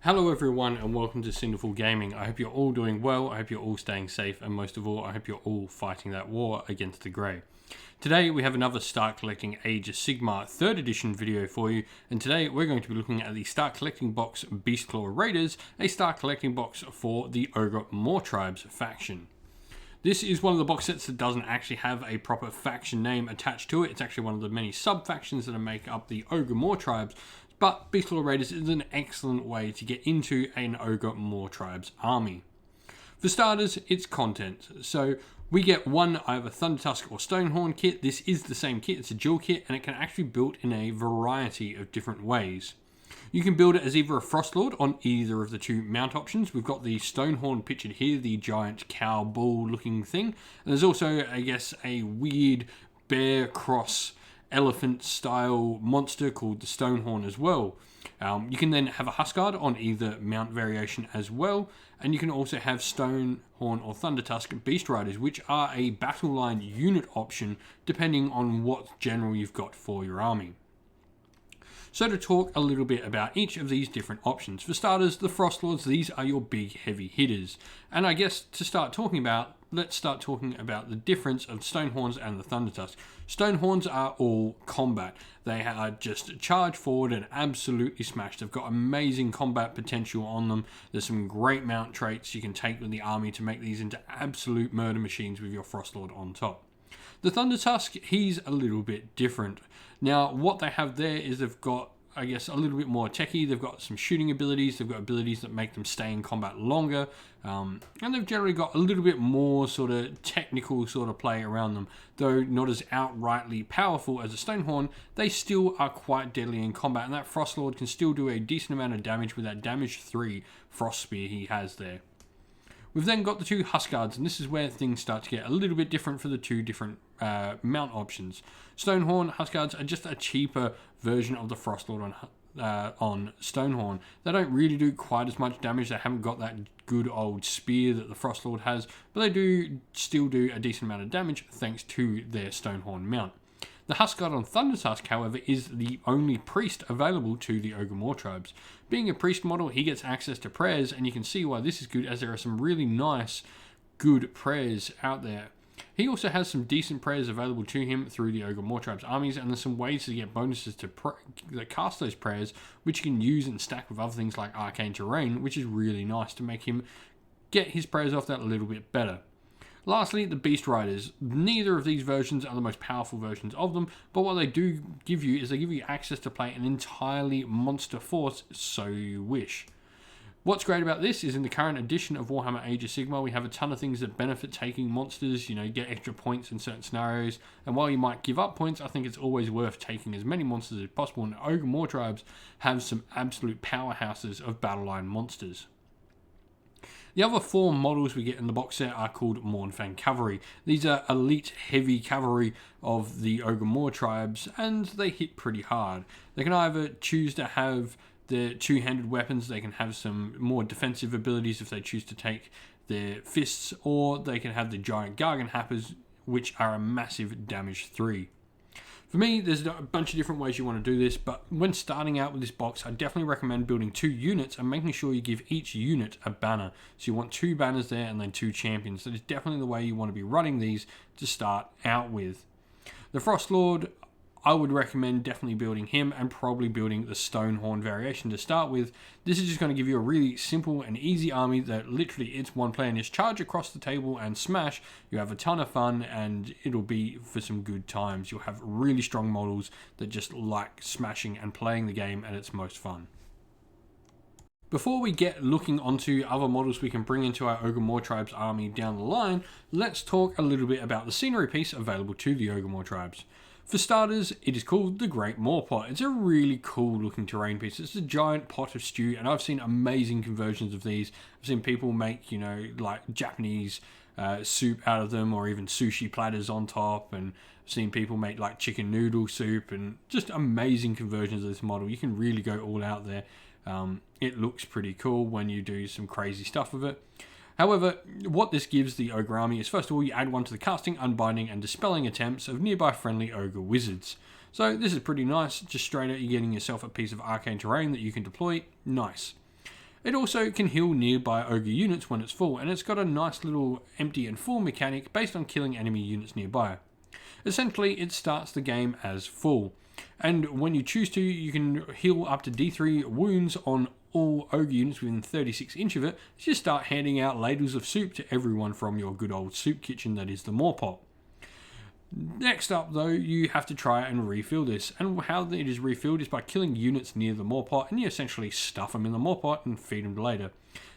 Hello everyone and welcome to Cinderful Gaming. I hope you're all doing well, I hope you're all staying safe, and most of all, I hope you're all fighting that war against the Grey. Today we have another Start Collecting Age of Sigmar 3rd edition video for you, and today we're going to be looking at the Start Collecting box Beastclaw Raiders, a Start Collecting box for the Ogor Mawtribes faction. This is one of the box sets that doesn't actually have a proper faction name attached to it. It's actually one of the many sub-factions that make up the Ogor Mawtribes, but Beastclaw Raiders is an excellent way to get into an Ogor Mawtribes army. For starters, it's content. So we get one either Thundertusk or Stonehorn kit. This is the same kit, it's a dual kit, and it can actually be built in a variety of different ways. You can build it as either a Frostlord on either of the two mount options. We've got the Stonehorn pictured here, the giant cow bull looking thing. And there's also, I guess, a weird bear cross elephant style monster called the Stonehorn as well. You can then have a Huskard on either mount variation as well. And you can also have Stonehorn or Thundertusk Beast Riders, which are a battle line unit option depending on what general you've got for your army. So to talk a little bit about each of these different options. For starters, the Frostlords, these are your big heavy hitters. And I guess to start talking about, let's start talking about the difference of Stonehorns and the Thundertusk. Stonehorns are all combat. They are just charge forward and absolutely smash. They've got amazing combat potential on them. There's some great mount traits you can take with the army to make these into absolute murder machines with your Frostlord on top. The Thundertusk, he's a little bit different. Now, what they have there is they've got, I guess, a little bit more techie. They've got some shooting abilities. They've got abilities that make them stay in combat longer. And they've generally got a little bit more sort of technical sort of play around them. Though not as outrightly powerful as a Stonehorn, they still are quite deadly in combat. And that Frostlord can still do a decent amount of damage with that damage 3 Frost Spear he has there. We've then got the two Huskards, and this is where things start to get a little bit different for the two different mount options. Stonehorn Huskards are just a cheaper version of the Frostlord on Stonehorn. They don't really do quite as much damage. They haven't got that good old spear that the Frostlord has, but they do still do a decent amount of damage thanks to their Stonehorn mount. The Huskard on Thundertusk, however, is the only priest available to the Ogor Mawtribes. Being a priest model, he gets access to prayers, and you can see why this is good, as there are some really nice, good prayers out there. He also has some decent prayers available to him through the Ogor Mawtribes armies, and there's some ways to get bonuses to cast those prayers, which you can use and stack with other things like Arcane Terrain, which is really nice to make him get his prayers off that a little bit better. Lastly, the Beast Riders. Neither of these versions are the most powerful versions of them, but what they do give you is they give you access to play an entirely monster force, so you wish. What's great about this is in the current edition of Warhammer Age of Sigmar, we have a ton of things that benefit taking monsters, you get extra points in certain scenarios, and while you might give up points, I think it's always worth taking as many monsters as possible, and Ogor Mawtribes have some absolute powerhouses of battle line monsters. The other 4 models we get in the box set are called Mournfang Cavalry. These are elite heavy cavalry of the Ogor Mawtribes, and they hit pretty hard. They can either choose to have the two-handed weapons, they can have some more defensive abilities if they choose to take their fists, or they can have the giant Gargan Happers, which are a massive damage 3. For me, there's a bunch of different ways you want to do this, but when starting out with this box, I definitely recommend building 2 units and making sure you give each unit a banner. So you want 2 banners there and then 2 champions. That is definitely the way you want to be running these to start out with. The Frostlord, I would recommend definitely building him and probably building the Stonehorn variation to start with. This is just going to give you a really simple and easy army that literally it's one player and just charge across the table and smash. You have a ton of fun and it'll be for some good times. You'll have really strong models that just like smashing and playing the game at its most fun. Before we get looking onto other models we can bring into our Ogor Mawtribes army down the line, let's talk a little bit about the scenery piece available to the Ogor Mawtribes. For starters, it is called the Great Mawpot. It's a really cool looking terrain piece. It's a giant pot of stew, and I've seen amazing conversions of these. I've seen people make, like Japanese soup out of them, or even sushi platters on top, and I've seen people make like chicken noodle soup, and just amazing conversions of this model. You can really go all out there. It looks pretty cool when you do some crazy stuff with it. However, what this gives the Ogre army is, first of all, you add 1 to the casting, unbinding, and dispelling attempts of nearby friendly Ogre wizards. So this is pretty nice. Just straight out, you're getting yourself a piece of arcane terrain that you can deploy. Nice. It also can heal nearby Ogre units when it's full, and it's got a nice little empty and full mechanic based on killing enemy units nearby. Essentially, it starts the game as full, and when you choose to, you can heal up to D3 wounds on all Ogre units within 36 inch of it. Just start handing out ladles of soup to everyone from your good old soup kitchen that is the Mawpot. Next up though, you have to try and refill this, and how it is refilled is by killing units near the Mawpot, and you essentially stuff them in the Mawpot and feed them later.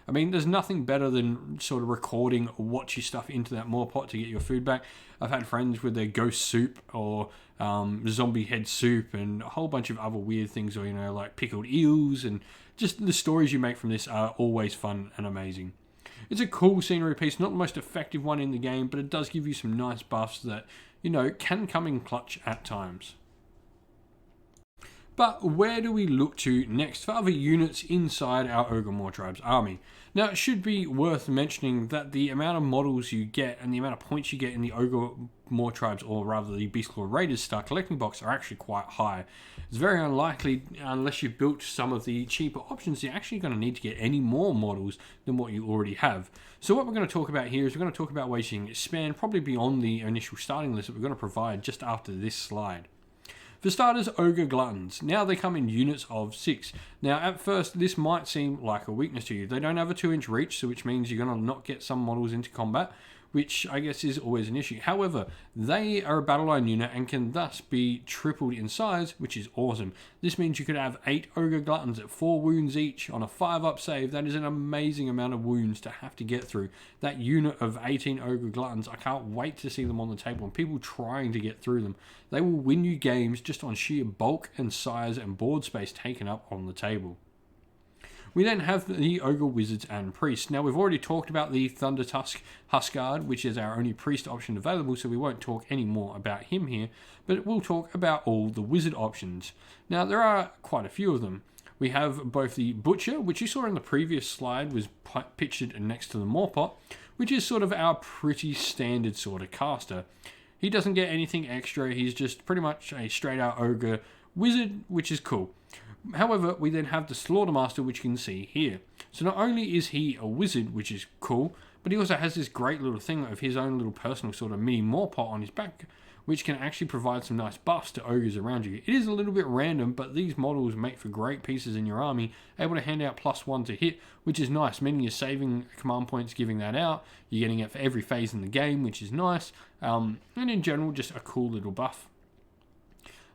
I mean, there's nothing better than sort of recording what you stuff into that Mawpot to get your food back. I've had friends with their ghost soup or zombie head soup and a whole bunch of other weird things, or like pickled eels, and just the stories you make from this are always fun and amazing. It's a cool scenery piece, not the most effective one in the game, but it does give you some nice buffs that can come in clutch at times. But where do we look to next for other units inside our Ogor Mawtribes army? Now, it should be worth mentioning that the amount of models you get and the amount of points you get in the Ogor Mawtribes, or rather the Beastclaw Raiders Star Collecting Box, are actually quite high. It's very unlikely, unless you've built some of the cheaper options, you're actually going to need to get any more models than what you already have. So what we're going to talk about here is we're going to talk about ways you can expand probably beyond the initial starting list that we're going to provide just after this slide. For starters, Ogre Gluttons. Now they come in units of 6. Now at first this might seem like a weakness to you. They don't have a 2-inch reach, so which means you're going to not get some models into combat, which I guess is always an issue. However, they are a battle line unit and can thus be tripled in size, which is awesome. This means you could have 8 Ogre Gluttons at 4 wounds each on a 5-up save. That is an amazing amount of wounds to have to get through. That unit of 18 Ogre Gluttons, I can't wait to see them on the table and people trying to get through them. They will win you games just on sheer bulk and size and board space taken up on the table. We then have the Ogre Wizards and Priests. Now, we've already talked about the Thunder Tusk Huskard, which is our only Priest option available, so we won't talk any more about him here, but we'll talk about all the Wizard options. Now, there are quite a few of them. We have both the Butcher, which you saw in the previous slide was pictured next to the Mawpot, which is sort of our pretty standard sort of caster. He doesn't get anything extra, he's just pretty much a straight out Ogre Wizard, which is cool. However, we then have the Slaughtermaster, which you can see here. So not only is he a wizard, which is cool, but he also has this great little thing of his own little personal sort of mini Mawpot on his back, which can actually provide some nice buffs to ogres around you. It is a little bit random, but these models make for great pieces in your army, able to hand out +1 to hit, which is nice, meaning you're saving command points giving that out, you're getting it for every phase in the game, which is nice, and in general, just a cool little buff.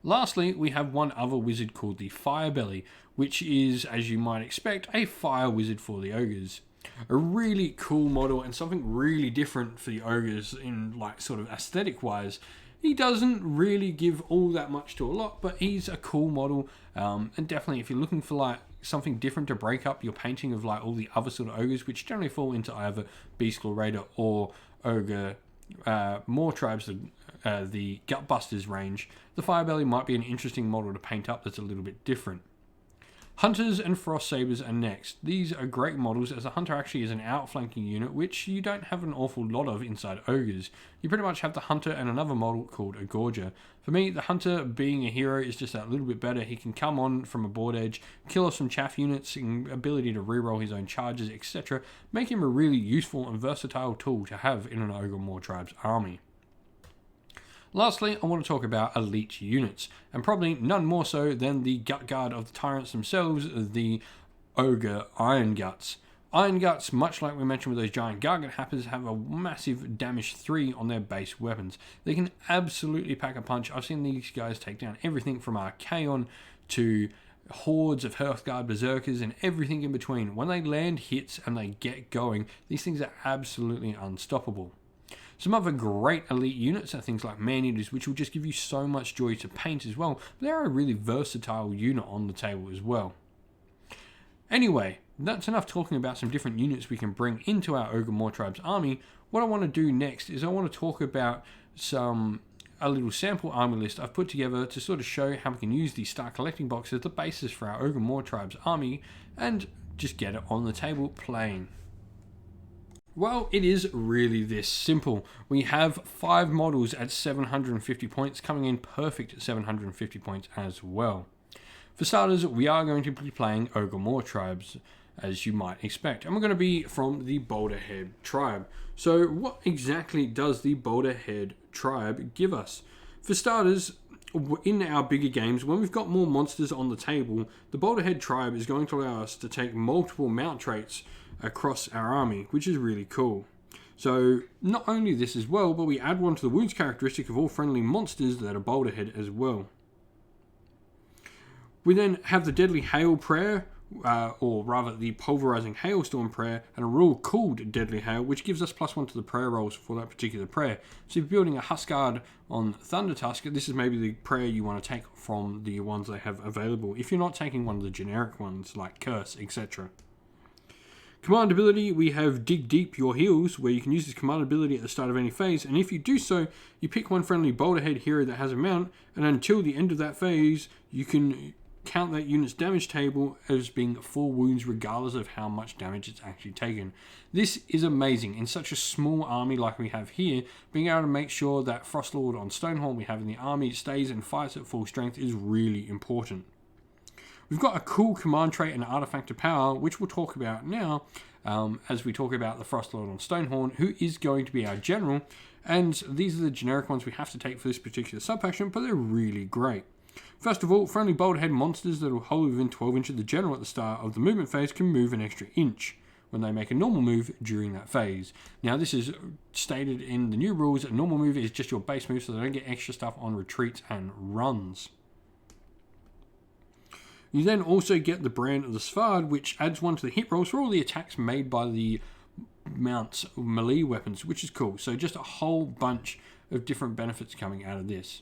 Lastly, we have one other wizard called the Firebelly, which is, as you might expect, a fire wizard for the ogres. A really cool model and something really different for the ogres in like sort of aesthetic wise. He doesn't really give all that much to a lot, but he's a cool model, and definitely if you're looking for like something different to break up your painting of like all the other sort of ogres, which generally fall into either Beastclaw Raider or Ogre Mawtribes, the Gutbusters range, the Firebelly might be an interesting model to paint up that's a little bit different. Hunters and Frost Sabers are next. These are great models, as a Hunter actually is an outflanking unit, which you don't have an awful lot of inside Ogres. You pretty much have the Hunter and another model called a Gorger. For me, the Hunter, being a hero, is just that little bit better. He can come on from a board edge, kill off some chaff units, and ability to reroll his own charges, etc. Make him a really useful and versatile tool to have in an Ogor Mawtribes army. Lastly, I want to talk about elite units, and probably none more so than the gut guard of the tyrants themselves, the Ogre Iron Guts. Iron Guts, much like we mentioned with those giant Gargant Happers, have a massive damage 3 on their base weapons. They can absolutely pack a punch. I've seen these guys take down everything from Archaon to hordes of Hearthguard Berserkers and everything in between. When they land hits and they get going, these things are absolutely unstoppable. Some other great elite units are things like Man-Eaters, which will just give you so much joy to paint as well, but they are a really versatile unit on the table as well. Anyway, that's enough talking about some different units we can bring into our Ogor Mawtribes army. What I want to do next is I want to talk about a little sample army list I've put together to sort of show how we can use the Star Collecting Box as the basis for our Ogor Mawtribes army and just get it on the table playing. Well, it is really this simple. We have 5 models at 750 points, coming in perfect at 750 points as well. For starters, we are going to be playing Ogor Mawtribes. as you might expect. And we're going to be from the Boulderhead tribe. So what exactly does the Boulderhead tribe give us? For starters, in our bigger games, when we've got more monsters on the table, the Boulderhead tribe is going to allow us to take multiple mount traits across our army, which is really cool. So not only this as well, but we add one to the wounds characteristic of all friendly monsters that are Boulderhead as well. We then have the Deadly Hail Prayer, or rather the Pulverizing Hailstorm Prayer, and a rule called Deadly Hail, which gives us +1 to the prayer rolls for that particular prayer. So if you're building a Huskard on Thunder Tusk, this is maybe the prayer you want to take from the ones they have available, if you're not taking one of the generic ones like Curse, etc. Command ability, we have Dig Deep Your Heals, where you can use this command ability at the start of any phase, and if you do so, you pick one friendly Boulderhead hero that has a mount, and until the end of that phase, you can count that unit's damage table as being 4 wounds regardless of how much damage it's actually taken. This is amazing. In such a small army like we have here, being able to make sure that Frostlord on Stonehorn we have in the army stays and fights at full strength is really important. We've got a cool command trait and artifact of power, which we'll talk about now as we talk about the Frostlord on Stonehorn, who is going to be our general, and these are the generic ones we have to take for this particular sub-faction, but they're really great. First of all, friendly Boulderhead monsters that will hold within 12 inches of the general at the start of the movement phase can move an extra inch when they make a normal move during that phase. Now, this is stated in the new rules. A normal move is just your base move, so they don't get extra stuff on retreats and runs. You then also get the Brand of the Svard, which adds 1 to the hit rolls for all the attacks made by the mounts melee weapons, which is cool. So just a whole bunch of different benefits coming out of this.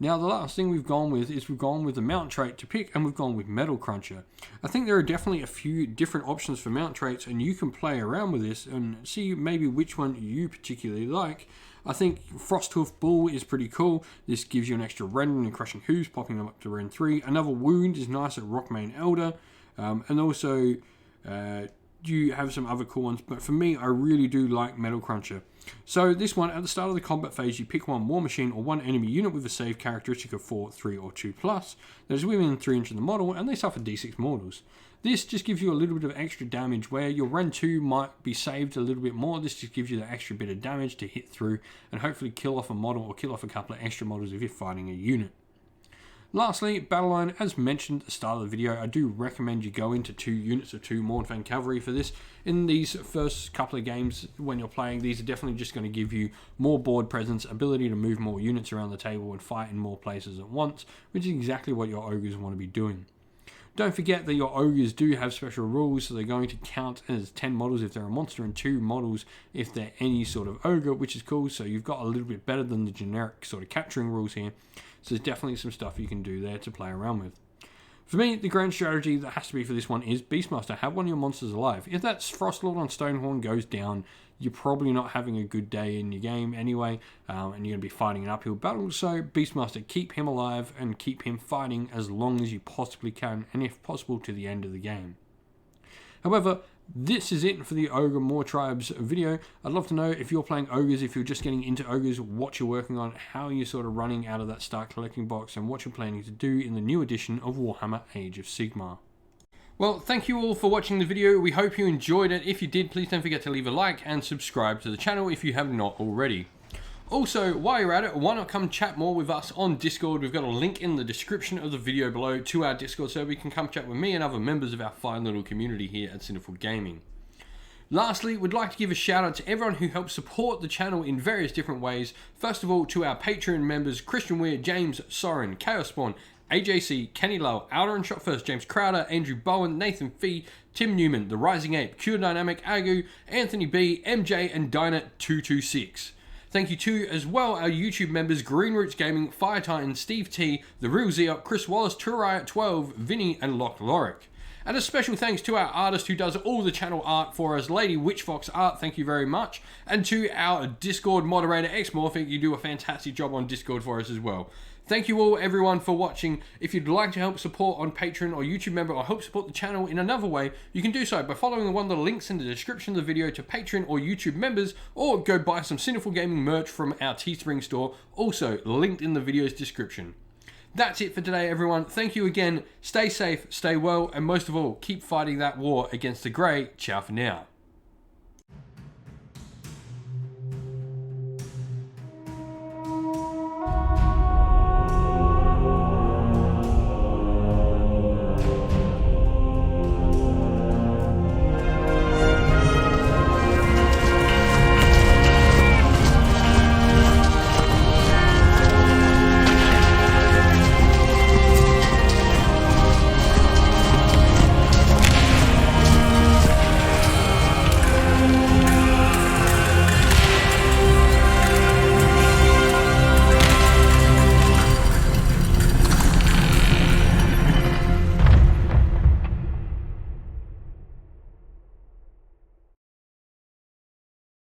Now, the last thing we've gone with is we've gone with the mount trait to pick, and we've gone with Metal Cruncher. I think there are definitely a few different options for mount traits, and you can play around with this and see maybe which one you particularly like. I think Frosthoof Bull is pretty cool. This gives you an extra Rend and Crushing Hooves, popping them up to Rend 3. Another Wound is nice at Rockmane Elder, and also you have some other cool ones, but for me, I really do like Metal Cruncher. So this one, at the start of the combat phase, you pick one War Machine or one enemy unit with a save characteristic of 4, 3, or 2+, that is within 3 inches of the model, and they suffer d6 mortals. This just gives you a little bit of extra damage where your Rend 2 might be saved a little bit more. This just gives you the extra bit of damage to hit through and hopefully kill off a model or kill off a couple of extra models if you're fighting a unit. Lastly, battle line. As mentioned at the start of the video, I do recommend you go into 2 units of 2 Mournfang Cavalry for this. In these first couple of games when you're playing, these are definitely just going to give you more board presence, ability to move more units around the table and fight in more places at once, which is exactly what your ogres want to be doing. Don't forget that your ogres do have special rules, so they're going to count as 10 models if they're a monster and 2 models if they're any sort of ogre, which is cool. So you've got a little bit better than the generic sort of capturing rules here. So there's definitely some stuff you can do there to play around with. For me, the grand strategy that has to be for this one is Beastmaster. Have one of your monsters alive. If that Frostlord on Stonehorn goes down, you're probably not having a good day in your game anyway, and you're going to be fighting an uphill battle. So Beastmaster, keep him alive and keep him fighting as long as you possibly can, and if possible to the end of the game. However, this is it for the Ogor Mawtribes video. I'd love to know if you're playing ogres, if you're just getting into ogres, what you're working on, how you're sort of running out of that start collecting box, and what you're planning to do in the new edition of Warhammer Age of Sigmar. Well, thank you all for watching the video. We hope you enjoyed it. If you did, please don't forget to leave a like and subscribe to the channel if you have not already. Also, while you're at it, why not come chat more with us on Discord? We've got a link in the description of the video below to our Discord server. You can come chat with me and other members of our fine little community here at Sinful Gaming. Lastly, we'd like to give a shout out to everyone who helps support the channel in various different ways. First of all, to our Patreon members, Christian Weir, James Soren, Chaos Spawn, AJC, Kenny Lowe, Outer and Shot First, James Crowder, Andrew Bowen, Nathan Fee, Tim Newman, The Rising Ape, Cure Dynamic, Agu, Anthony B, MJ, and Dyna226. Thank you to, as well, our YouTube members, Green Roots Gaming, Fire Titan, Steve T, The Real Zeot, Chris Wallace, Turiot12, Vinny, and Loch Lorick. And a special thanks to our artist who does all the channel art for us, Lady Witchfox Art, thank you very much. And to our Discord moderator, Xmorphic, you do a fantastic job on Discord for us as well. Thank you all, everyone, for watching. If you'd like to help support on Patreon or YouTube member or help support the channel in another way, you can do so by following one of the links in the description of the video to Patreon or YouTube members, or go buy some Sinful Gaming merch from our Teespring store, also linked in the video's description. That's it for today, everyone. Thank you again. Stay safe, stay well, and most of all, keep fighting that war against the Grey. Ciao for now.